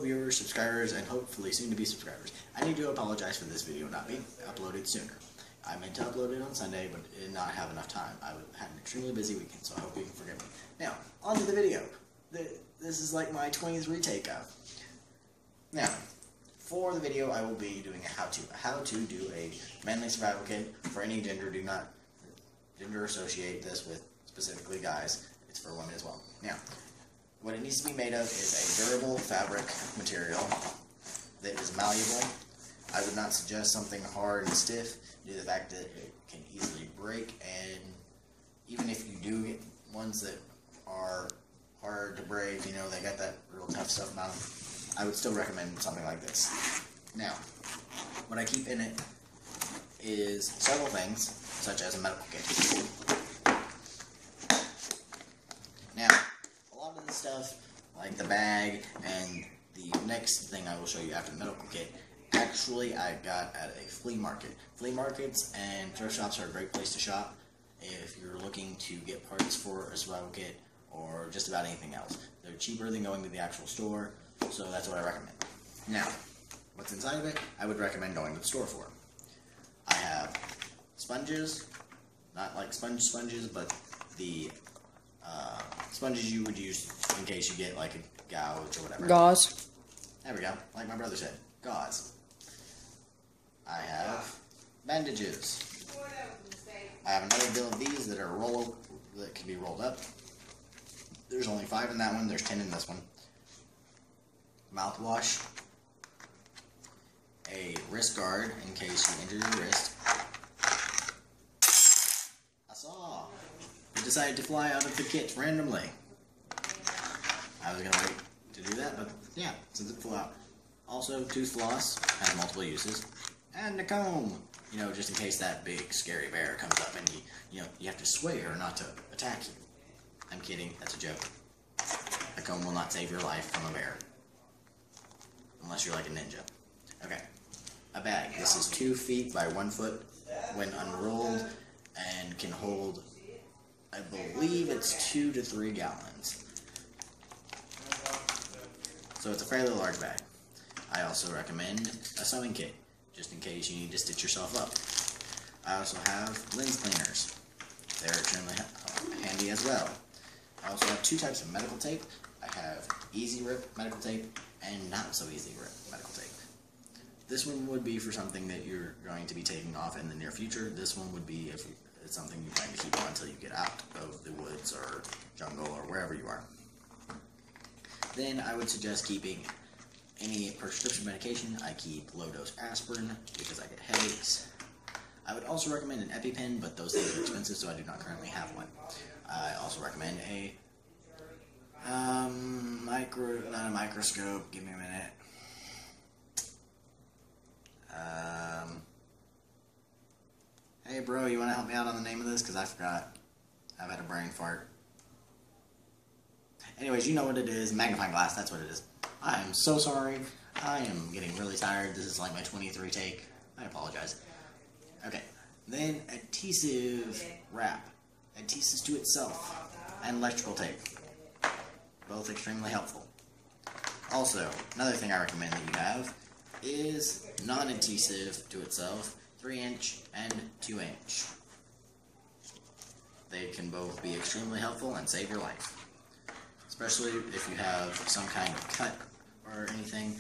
viewers, subscribers, and hopefully soon-to-be subscribers. I need to apologize for this video not being uploaded sooner. I meant to upload it on Sunday, but did not have enough time. I had an extremely busy weekend, so I hope you can forgive me. Now, on to the video. This is like my 20th retake of. Now, for the video, I will be doing a how to do a manly survival kit for any gender. Do not gender associate this with specifically guys. It's for women as well. Now, what it needs to be made of is a durable fabric material that is malleable. I would not suggest something hard and stiff due to the fact that it can easily break, and even if you do get ones that are hard to break, you know, they got that real tough stuff about them, I would still recommend something like this. Now, what I keep in it is several things, such as a medical kit. Now, a lot of the stuff, like the bag and the next thing I will show you after the medical kit, actually I got at a flea market. Flea markets and thrift shops are a great place to shop if you're looking to get parts for a survival kit or just about anything else. They're cheaper than going to the actual store, so that's what I recommend. Now, what's inside of it, I would recommend going to the store for. I have sponges, not like sponges, but the sponges you would use in case you get like a gouge or whatever. Gauze. There we go, like my brother said, gauze. I have bandages. I have another bill of these that are that can be rolled up. There's only 5 in that one, there's 10 in this one. Mouthwash. A wrist guard in case you injure your wrist. A saw. It decided to fly out of the kit randomly. I was going to wait to do that, but yeah, since it flew out. Also, tooth floss has multiple uses. And a comb, you know, just in case that big scary bear comes up and you have to sway her not to attack you. I'm kidding, that's a joke. A comb will not save your life from a bear. Unless you're like a ninja. Okay. A bag. This is 2 feet by 1 foot when unrolled and can hold, I believe it's 2 to 3 gallons. So it's a fairly large bag. I also recommend a sewing kit, just in case you need to stitch yourself up. I also have lens cleaners. They're extremely handy as well. I also have 2 types of medical tape. I have easy rip medical tape and not so easy rip medical tape. This one would be for something that you're going to be taking off in the near future. This one would be if it's something you plan to keep on until you get out of the woods or jungle or wherever you are. Then I would suggest keeping any prescription medication. I keep low-dose aspirin because I get headaches. I would also recommend an EpiPen, but those things are expensive, so I do not currently have one. I also recommend a not a microscope. Give me a minute. Hey, bro, you want to help me out on the name of this? Because I forgot. I've had a brain fart. Anyways, you know what it is. Magnifying glass, that's what it is. I am so sorry. I am getting really tired. This is like my 20th retake. I apologize. Okay. Then adhesive wrap. Adhesives to itself. And electrical tape. Both extremely helpful. Also, another thing I recommend that you have is non-adhesive to itself, 3-inch and 2-inch. They can both be extremely helpful and save your life. Especially if you have some kind of cut or anything,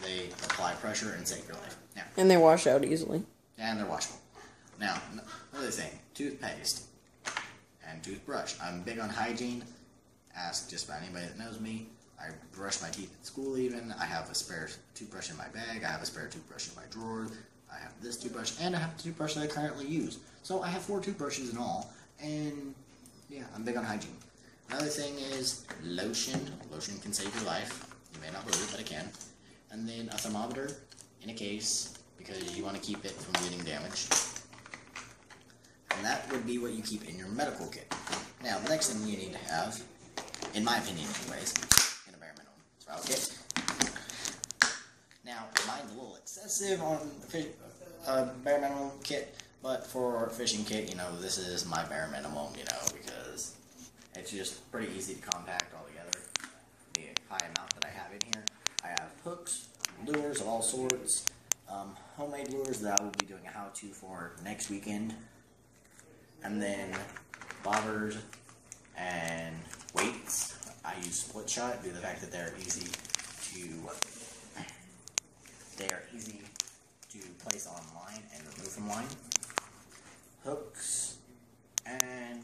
they apply pressure and save your life. Now, and they wash out easily. And they're washable. Now, another thing, toothpaste and toothbrush. I'm big on hygiene. Ask just about anybody that knows me. I brush my teeth at school even. I have a spare toothbrush in my bag. I have a spare toothbrush in my drawer. I have this toothbrush, and I have the toothbrush that I currently use. So I have 4 toothbrushes in all, and yeah, I'm big on hygiene. Another thing is lotion. Lotion can save your life. You may not believe it, but it can. And then a thermometer in a case, because you want to keep it from getting damaged. And that would be what you keep in your medical kit. Now, the next thing you need to have, in my opinion anyways, in a bare minimum survival kit. Now, mine's a little excessive on the bare minimum kit, but for a fishing kit, you know, this is my bare minimum, you know, because it's just pretty easy to compact all together, the high amount that I have in here. all sorts. Homemade lures that I will be doing a how-to for next weekend. And then bobbers and weights. I use split shot due to the fact that they're easy to place on line and remove from line. Hooks and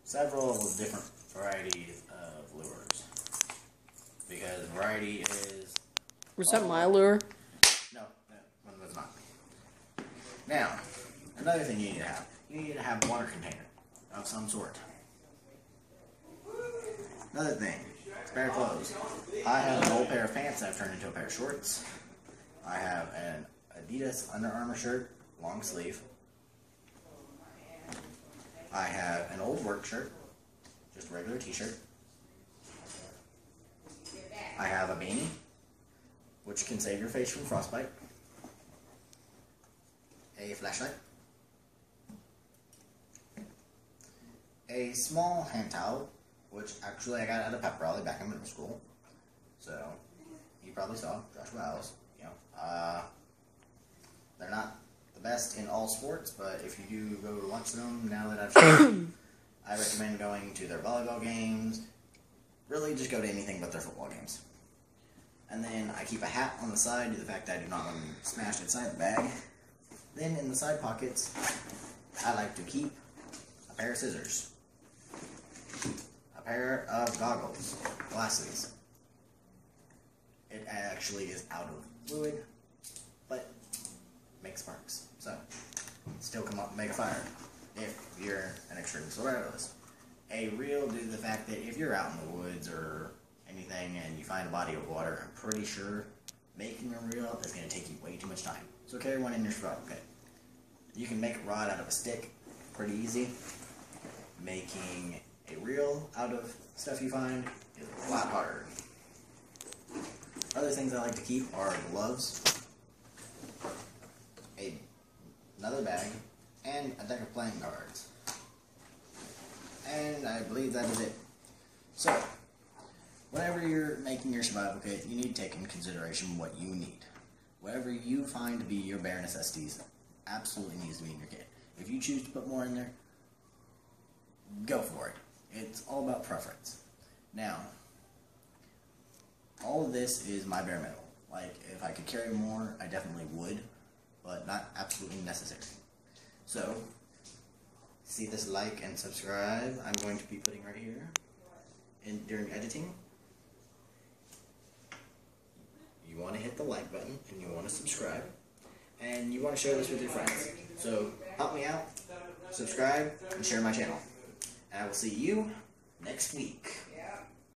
several different varieties of lures. Because variety is... Was that my lure? No, that one was not. Now, another thing you need to have. You need to have a water container of some sort. Another thing, spare clothes. I have an old pair of pants that I've turned into a pair of shorts. I have an Adidas Under Armour shirt, long sleeve. I have an old work shirt, just a regular t-shirt. I have a beanie, which can save your face from frostbite. A flashlight. A small hand towel, which actually I got at a pep rally back in middle school. So, you probably saw Joshua Alice. They're not the best in all sports, but if you do go to watch them, now that I've shown, I recommend going to their volleyball games. Really, just go to anything but their football games. And then I keep a hat on the side due to the fact that I do not want them smashed inside the bag. Then in the side pockets, I like to keep a pair of scissors, a pair of goggles, glasses. It actually is out of fluid, but makes sparks. So, still come up and make a fire if you're an extreme survivalist. A reel due to the fact that if you're out in the woods or anything and you find a body of water, I'm pretty sure making a reel is going to take you way too much time. So carry one in your survival kit. You can make a rod out of a stick pretty easy. Making a reel out of stuff you find is a lot harder. Other things I like to keep are gloves, another bag, and a deck of playing cards. And I believe that is it. So, whenever you're making your survival kit, you need to take into consideration what you need. Whatever you find to be your bare necessities absolutely needs to be in your kit. If you choose to put more in there, go for it. It's all about preference. Now, all of this is my bare minimum. Like, if I could carry more, I definitely would, but not absolutely necessary. So, see this like and subscribe I'm going to be putting right here during editing. You want to hit the like button, and you want to subscribe, and you want to share this with your friends. So, help me out, subscribe, and share my channel. And I will see you next week.